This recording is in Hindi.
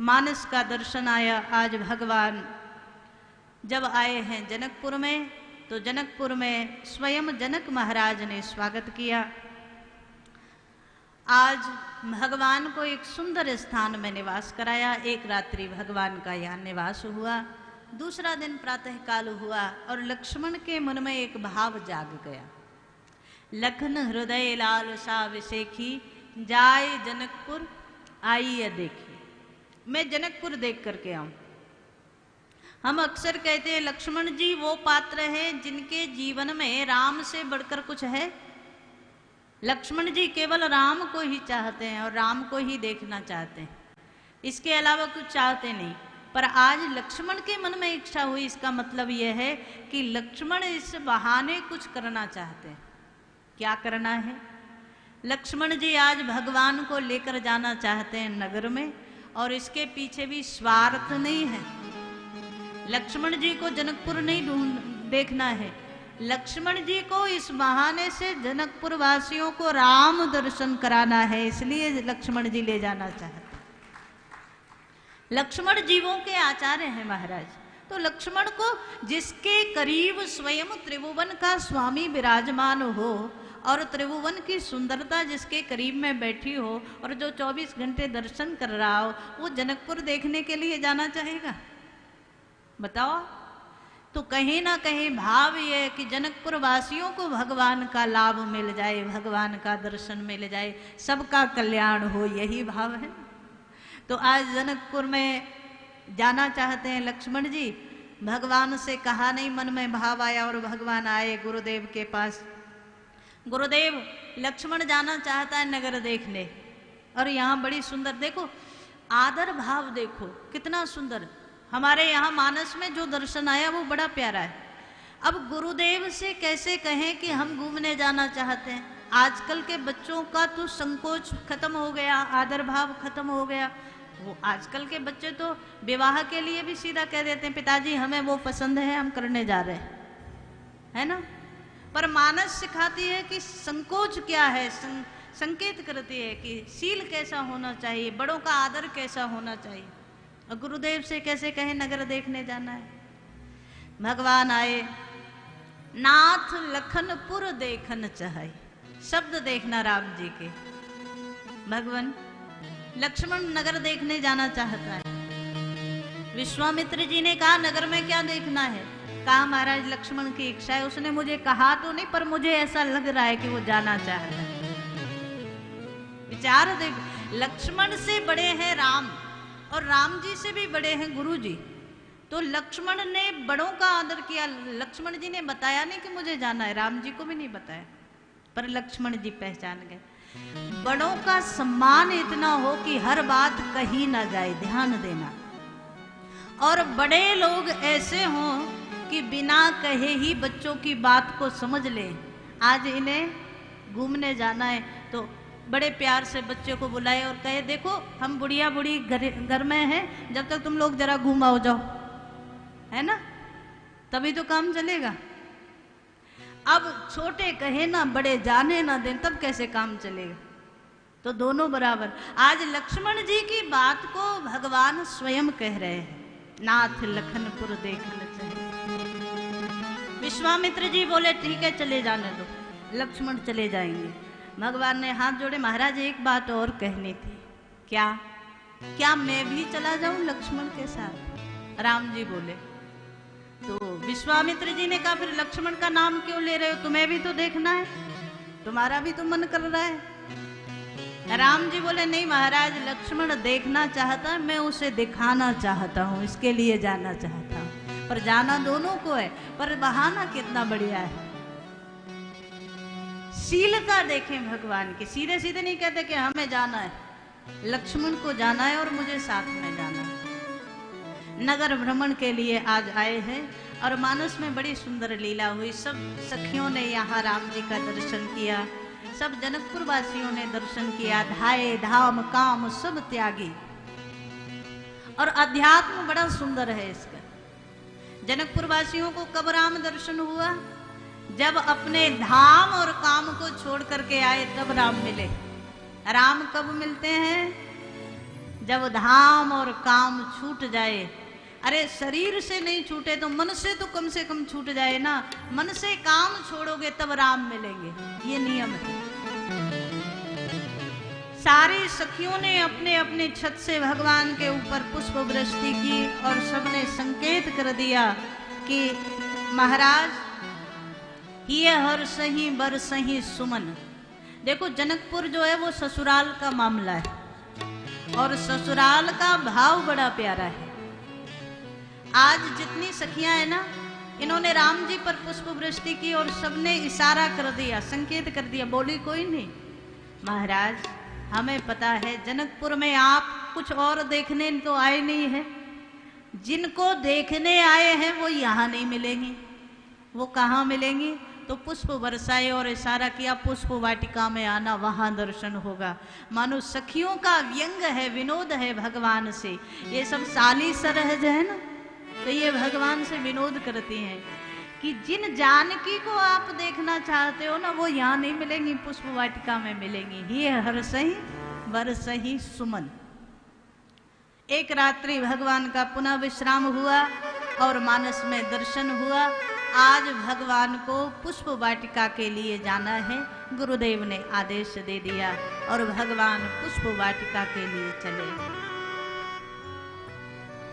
मानस का दर्शन आया। आज भगवान जब आए हैं जनकपुर में, तो जनकपुर में स्वयं जनक महाराज ने स्वागत किया। आज भगवान को एक सुंदर स्थान में निवास कराया। एक रात्रि भगवान का यहाँ निवास हुआ। दूसरा दिन प्रातः काल हुआ और लक्ष्मण के मन में एक भाव जाग गया। लखन हृदय लाल सा विसेखी, जाए जनकपुर आइए देखी। मैं जनकपुर देख करके आऊं। हम अक्सर कहते हैं लक्ष्मण जी वो पात्र हैं जिनके जीवन में राम से बढ़कर कुछ है। लक्ष्मण जी केवल राम को ही चाहते हैं और राम को ही देखना चाहते हैं, इसके अलावा कुछ चाहते नहीं। पर आज लक्ष्मण के मन में इच्छा हुई, इसका मतलब यह है कि लक्ष्मण इस बहाने कुछ करना चाहते हैं। क्या करना है? लक्ष्मण जी आज भगवान को लेकर जाना चाहते हैं नगर में, और इसके पीछे भी स्वार्थ नहीं है। लक्ष्मण जी को जनकपुर नहीं देखना है, लक्ष्मण जी को इस बहाने से जनकपुर वासियों को राम दर्शन कराना है, इसलिए लक्ष्मण जी ले जाना चाहते। लक्ष्मण जीवों के आचार्य हैं महाराज। तो लक्ष्मण को जिसके करीब स्वयं त्रिभुवन का स्वामी विराजमान हो और त्रिभुवन की सुंदरता जिसके करीब में बैठी हो और जो 24 घंटे दर्शन कर रहा हो, वो जनकपुर देखने के लिए जाना चाहेगा? बताओ। तो कहीं ना कहीं भाव ये है कि जनकपुर वासियों को भगवान का लाभ मिल जाए, भगवान का दर्शन मिल जाए, सबका कल्याण हो, यही भाव है। तो आज जनकपुर में जाना चाहते हैं लक्ष्मण जी। भगवान से कहा नहीं, मन में भाव आया और भगवान आए गुरुदेव के पास। गुरुदेव, लक्ष्मण जाना चाहता है नगर देखने, और यहाँ बड़ी सुंदर, देखो आदर भाव देखो कितना सुंदर। हमारे यहाँ मानस में जो दर्शन आया वो बड़ा प्यारा है। अब गुरुदेव से कैसे कहें कि हम घूमने जाना चाहते हैं? आजकल के बच्चों का तो संकोच खत्म हो गया, आदर भाव खत्म हो गया। वो आजकल के बच्चे तो विवाह के लिए भी सीधा कह देते हैं पिताजी हमें वो पसंद है, हम करने जा रहे हैं, है ना। पर मानस सिखाती है कि संकोच क्या है, संकेत करती है कि शील कैसा होना चाहिए, बड़ों का आदर कैसा होना चाहिए। और गुरुदेव से कैसे कहें नगर देखने जाना है? भगवान आए, नाथ लखनपुर देखन चाहे। शब्द देखना राम जी के। भगवान लक्ष्मण नगर देखने जाना चाहता है। विश्वामित्र जी ने कहा नगर में क्या देखना है? कहा महाराज लक्ष्मण की इच्छा है। उसने मुझे कहा तो नहीं, पर मुझे ऐसा लग रहा है कि वो जाना चाहता है। विचार देख, लक्ष्मण से बड़े हैं राम और राम जी से भी बड़े हैं गुरु जी। तो लक्ष्मण ने बड़ों का आदर किया। लक्ष्मण जी ने बताया नहीं कि मुझे जाना है, राम जी को भी नहीं बताया, पर लक्ष्मण जी पहचान गए। बड़ों का सम्मान इतना हो कि हर बात कही ना जाए, ध्यान देना। और बड़े लोग ऐसे हों कि बिना कहे ही बच्चों की बात को समझ ले। आज इन्हें घूमने जाना है तो बड़े प्यार से बच्चे को बुलाए और कहे देखो हम बुढ़िया बुढ़ी घर में हैं, जब तक तुम लोग जरा घूम आओ जाओ, है ना, तभी तो काम चलेगा। अब छोटे कहे ना, बड़े जाने ना दें, तब कैसे काम चलेगा? तो दोनों बराबर। आज लक्ष्मण जी की बात को भगवान स्वयं कह रहे हैं, नाथ लखनपुर देखना चाहिए। विश्वामित्र जी बोले ठीक है चले जाने दो, लक्ष्मण चले जाएंगे। भगवान ने हाथ जोड़े, महाराज एक बात और कहनी थी। क्या? क्या मैं भी चला जाऊं लक्ष्मण के साथ? राम जी बोले। तो विश्वामित्र जी ने कहा फिर लक्ष्मण का नाम क्यों ले रहे हो? तुम्हें भी तो देखना है, तुम्हारा भी तो मन कर रहा है। राम जी बोले नहीं महाराज, लक्ष्मण देखना चाहता है, मैं उसे दिखाना चाहता हूँ, इसके लिए जाना चाहता हूँ। पर जाना दोनों को है, पर बहाना कितना बढ़िया है। शीलता देखें भगवान की, सीधे सीधे नहीं कहते कि हमें जाना है, लक्ष्मण को जाना है और मुझे साथ में जाना है। नगर भ्रमण के लिए आज आए हैं और मानस में बड़ी सुंदर लीला हुई। सब सखियों ने यहाँ राम जी का दर्शन किया, सब जनकपुर वासियों ने दर्शन किया। धाये धाम काम सब त्यागी, और अध्यात्म बड़ा सुंदर है इसका। जनकपुर वासियों को कब राम दर्शन हुआ? जब अपने धाम और काम को छोड़ करके आए तब राम मिले। राम कब मिलते हैं? जब धाम और काम छूट जाए, अरे शरीर से नहीं छूटे तो मन से तो कम से कम छूट जाए ना। मन से काम छोड़ोगे तब राम मिलेंगे, ये नियम है। सारी सखियों ने अपने अपने छत से भगवान के ऊपर पुष्प वृष्टि की और सबने संकेत कर दिया कि महाराज ये हर्षहि बरसहि सुमन। देखो जनकपुर जो है वो ससुराल का मामला है और ससुराल का भाव बड़ा प्यारा है। आज जितनी सखियां हैं ना, इन्होंने राम जी पर पुष्प वृष्टि की और सबने इशारा कर दिया, संकेत कर दिया, बोली कोई नहीं। महाराज हमें पता है जनकपुर में आप कुछ और देखने तो आए नहीं है, जिनको देखने आए हैं वो यहाँ नहीं मिलेंगे। वो कहाँ मिलेंगे? तो पुष्प बरसाए और इशारा किया पुष्प वाटिका में आना, वहां दर्शन होगा। मानो सखियों का व्यंग है, विनोद है भगवान से। ये सब साली सरहज है ना, तो ये भगवान से विनोद करती हैं कि जिन जानकी को आप देखना चाहते हो ना, वो यहाँ नहीं मिलेंगी, पुष्प वाटिका में मिलेंगी। ये हर्षहि बरसहि सुमन। एक रात्रि भगवान का पुनः विश्राम हुआ और मानस में दर्शन हुआ। आज भगवान को पुष्प वाटिका के लिए जाना है, गुरुदेव ने आदेश दे दिया और भगवान पुष्प वाटिका के लिए चले।